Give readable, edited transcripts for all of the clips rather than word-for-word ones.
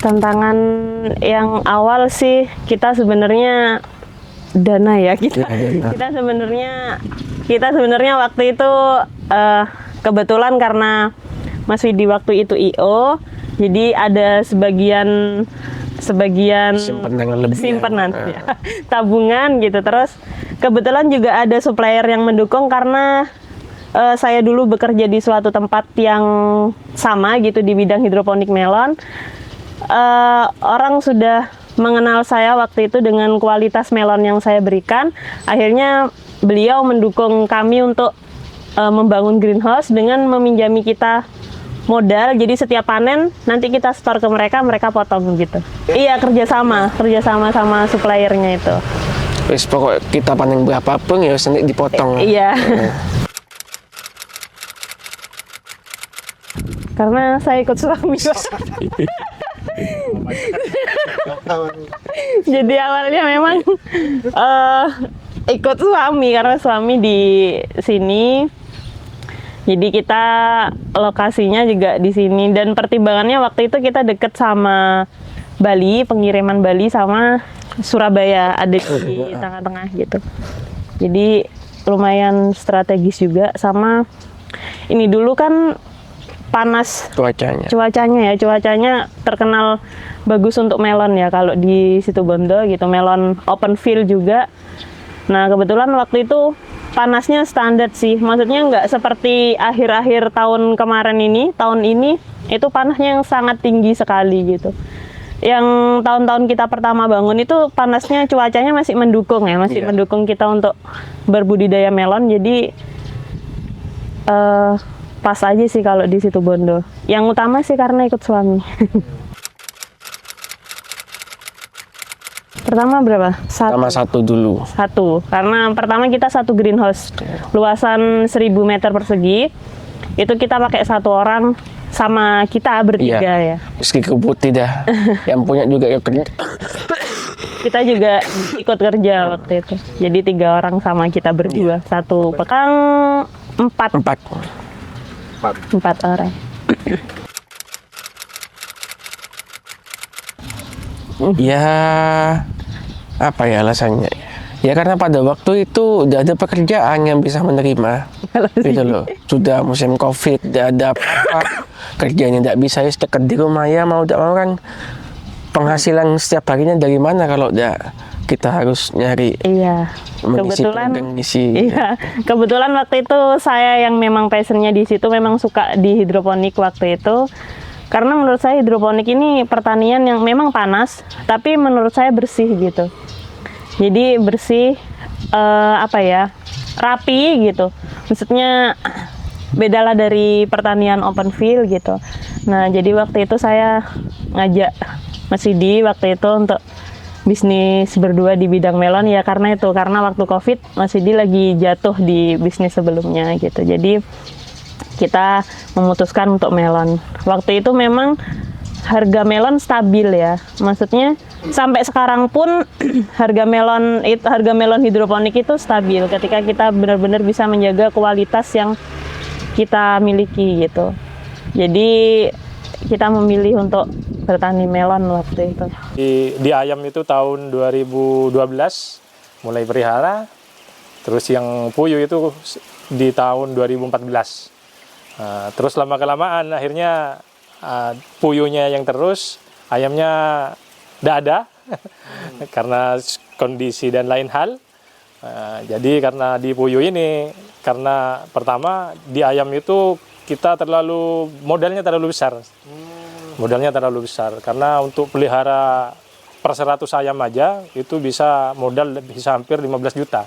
Tantangan yang awal sih kita sebenarnya dana ya kita sebenarnya waktu itu kebetulan karena Mas Widi waktu itu IO, jadi ada sebagian simpanan ya, tabungan gitu. Terus kebetulan juga ada supplier yang mendukung karena saya dulu bekerja di suatu tempat yang sama gitu di bidang hidroponik melon. Orang sudah mengenal saya waktu itu dengan kualitas melon yang saya berikan. Akhirnya beliau mendukung kami untuk membangun greenhouse dengan meminjami kita modal. Jadi setiap panen nanti kita store ke mereka, mereka potong gitu. Iya, kerjasama sama suppliernya itu. Wis pokok kita panen berapapun ya nanti dipotong. Iya. Karena saya ikut suami. Jadi awalnya memang ikut suami karena suami di sini. Jadi kita lokasinya juga di sini dan pertimbangannya waktu itu kita deket sama Bali, pengiriman Bali sama Surabaya ada di tengah-tengah gitu. Jadi lumayan strategis juga sama ini dulu kan panas cuacanya terkenal bagus untuk melon ya kalau di Situbondo gitu, melon open field juga. Nah kebetulan waktu itu panasnya standar sih, maksudnya nggak seperti akhir-akhir tahun kemarin ini, tahun ini itu panasnya yang sangat tinggi sekali gitu. Yang tahun-tahun kita pertama bangun itu panasnya cuacanya masih mendukung ya, mendukung kita untuk berbudidaya melon, jadi pas aja sih kalau di Situbondo. Yang utama sih karena ikut suami. Pertama berapa? Satu dulu. Karena pertama kita satu greenhouse, luasan 1000 meter persegi. Itu kita pakai satu orang sama kita bertiga ya. Meski putih dah. Yang punya juga ya kerja. Kita juga ikut kerja waktu itu. Jadi 3 orang sama kita berdua. Satu pekan 4 orang. Ya, apa ya alasannya? Ya karena pada waktu itu udah ada pekerjaan yang bisa menerima, gitu loh. Sudah musim COVID, udah ada apa, kerjanya tidak bisa, ya dekat di rumah ya mau tidak mau kan penghasilan setiap harinya dari mana kalau udah kita harus nyari. Iya. Kebetulan waktu itu saya yang memang passionnya di situ, memang suka di hidroponik waktu itu. Karena menurut saya hidroponik ini pertanian yang memang panas, tapi menurut saya bersih gitu. Jadi bersih, rapi gitu. Maksudnya bedalah dari pertanian open field gitu. Nah jadi waktu itu saya ngajak Mas Widi waktu itu untuk bisnis berdua di bidang melon ya karena waktu COVID Mas Widi lagi jatuh di bisnis sebelumnya gitu. Jadi kita memutuskan untuk melon. Waktu itu memang harga melon stabil ya. Maksudnya sampai sekarang pun harga melon hidroponik itu stabil ketika kita benar-benar bisa menjaga kualitas yang kita miliki gitu. Jadi kita memilih untuk bertani melon waktu itu. Di ayam itu tahun 2012 mulai pelihara. Terus yang puyuh itu di tahun 2014. Terus lama-kelamaan akhirnya puyuhnya yang terus, ayamnya tidak ada karena kondisi dan lain hal. Jadi karena di puyuh ini, karena pertama di ayam itu kita modalnya terlalu besar. Modalnya terlalu besar karena untuk pelihara per 100 ayam aja itu modal bisa hampir 15 juta.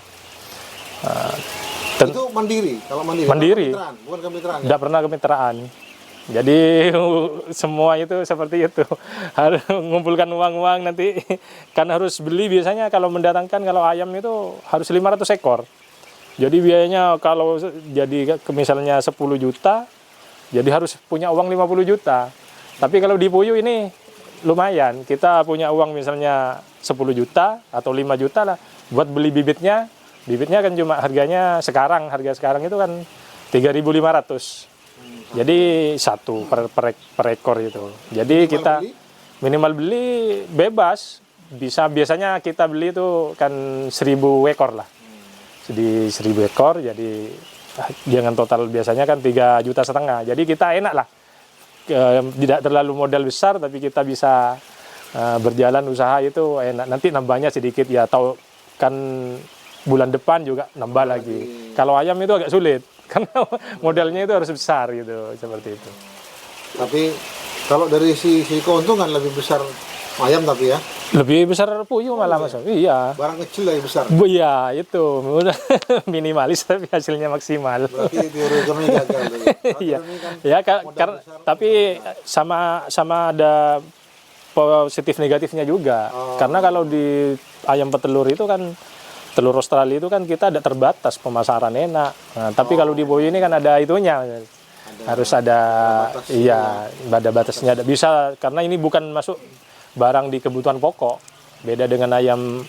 Itu mandiri, kalau mandiri, bukan kemitraan. Tidak pernah kemitraan. Jadi semua itu seperti itu. Harus mengumpulkan uang nanti kan harus beli biasanya kalau ayam itu harus 500 ekor. Jadi biayanya kalau jadi misalnya 10 juta, jadi harus punya uang 50 juta. Tapi kalau di puyuh ini lumayan, kita punya uang misalnya 10 juta atau 5 juta lah buat beli bibitnya. Bibitnya kan cuma harga sekarang itu kan 3.500. Jadi satu per ekor itu. Jadi kita Minimal beli bebas. Biasanya kita beli itu kan 1.000 ekor lah. Jadi 1.000 ekor, jadi dengan total biasanya kan 3,5 juta. Jadi kita enak lah. Tidak terlalu modal besar, tapi kita bisa berjalan usaha itu enak. Nanti nambahnya sedikit ya, tahu kan bulan depan juga nambah lagi. Kalau ayam itu agak sulit, karena modalnya itu harus besar gitu, seperti itu. Tapi kalau dari si keuntungan lebih besar ayam tapi ya. Lebih besar puyuh malah Mas. Iya. Barang kecil lebih besar. Iya, itu minimalis tapi hasilnya maksimal. Berarti teori ekonomi gagal. Iya. Ya, tapi sama ada positif negatifnya juga. Karena kalau di ayam petelur itu kan telur Australia itu kan kita ada terbatas pemasaran enak. Nah, tapi kalau di puyuh ini kan ada itunya. Harus ada iya, ada batasnya. Bisa karena ini bukan masuk barang di kebutuhan pokok, beda dengan ayam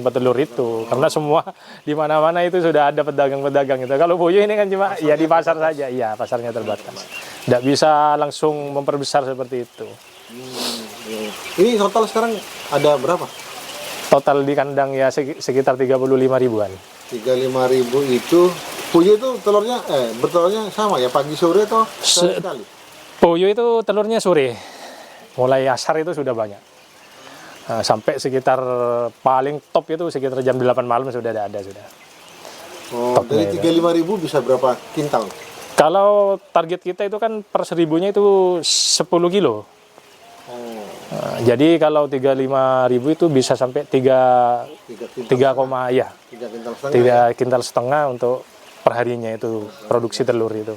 petelur itu, karena semua di mana-mana itu sudah ada pedagang-pedagang itu. Kalau puyuh ini kan cuma ya di pasar saja, iya pasarnya terbatas, tidak bisa langsung memperbesar seperti itu. Ini total sekarang ada berapa? Total di kandang ya sekitar 35 ribuan. 35.000 itu puyuh itu telurnya bertelurnya sama ya, pagi sore atau sekali? Puyuh itu telurnya sore. Mulai asar itu sudah banyak. Sampai sekitar paling top itu sekitar jam 8 malam sudah ada sudah. Oh, dari 35.000 bisa berapa kintal? Kalau target kita itu kan per 1.000-nya itu 10 kilo. Jadi kalau 35.000 itu bisa sampai 3 kintal setengah untuk perharinya itu produksi telur itu.